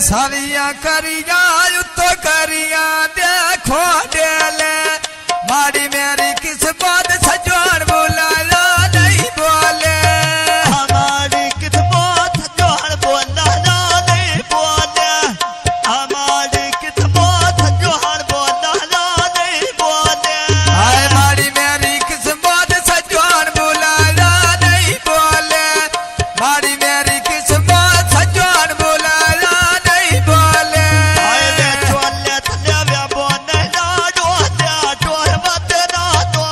सरिया करिया तो करिया देखो डेले मारी मेरी किस बात सजोर बुलाया नहीं बोले हमारी किस बात सजोर बुलाया नहीं बोले हमारी किस बात सजोर बुलाया नहीं बोले हाय मारी मेरी किस बात सजोर बुलाया नहीं बोले मारी मेरी किस बात सजोर बुलाया नहीं बोले हाय रे चोले तले वे बोले ना डोले चोर मत ना तो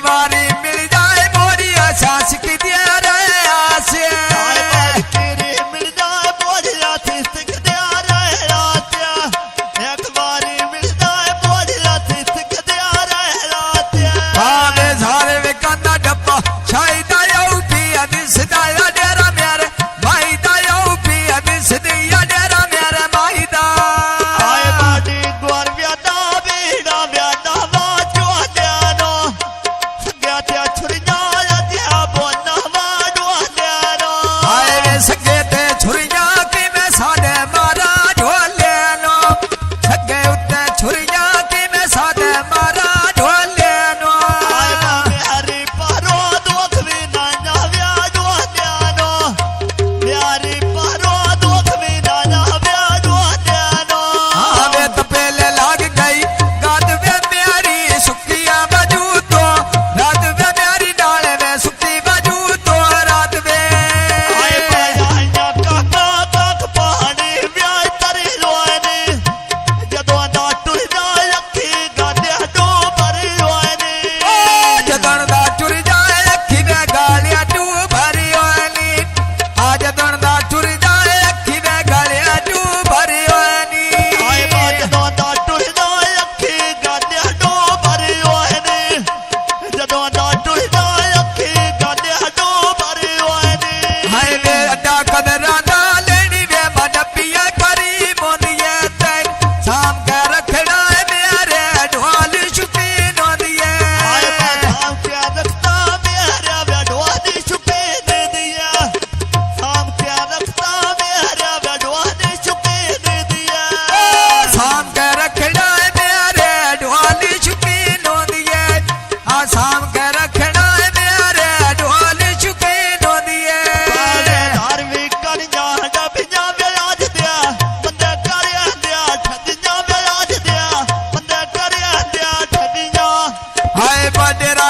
मारी मिल जाए मोरी आसास की दिया रहे आसे हाय बारी तेरी मिल जाए बोझिया सिक दिया रहे आत्या एक बारी मिल जाए बोझिया सिक दिया रहे आत्या भावे झारे वे कांदा डब्बा छाई दायो पिया दिस दाया डेरा मेरे भाई दायो पिया दिस दिया डेरा मेरे भाई दा हाय बाडी ग्वार व्यादा बीड़ा व्यादा वाजो ल्यानो सग्या त्या छुरिया दिया बोना वाजो ल्यानो हाय वे सगे ते छुरिया की मैं साडे मारा ढोले नो सगे उत्ते छुरिया की मैं साडे मारा ढोले नो हाय बाबे हरी पारो दुख भी ना जाव्या जो ल्यानो प्यारी पारो दुख भी ना जाव्या जो ल्यानो आवे तो पहले लाग गई गाद वे मेरी सुखिया बजू तो रात वे मेरी डाले वे सुखी बजू तो रात वे हाय बाया काका काक पहाड़ी व्याय तरी लोने जदों ना टुर जाए अखी गादे डो भरी लोने जदन दा टुर जाए अखी वे गालियां टू भरी होनी आ जदन दा टुर जाए अखी वे गालियां टू भरी होनी हाय जदों ना टुर जाए अखी गादे डो भरी लोने जदों ना टुर जाए अखी गादे डो भरी लोने हाय वे अड्डा कदरा ना लेनी वे मडपिया करी मोदिए ते शाम के रखड़ा है मेरे ढोल छुपी नो दिए हाय शाम क्या रखता मेरा वडवादी छुपे दे दिया शाम क्या रखता मेरा वडवादी छुपे दे दिया शाम के रखड़ा है मेरे ढोल छुपी नो दिए आ शाम के रखड़ा है मेरे ढोल छुपी नो दिए धार्मिक कन्या डबिया ब्याज दिया बंदे करिया दिया ठगिया ब्याज दिया बंदे करिया दिया ठगिया हाय बडेरा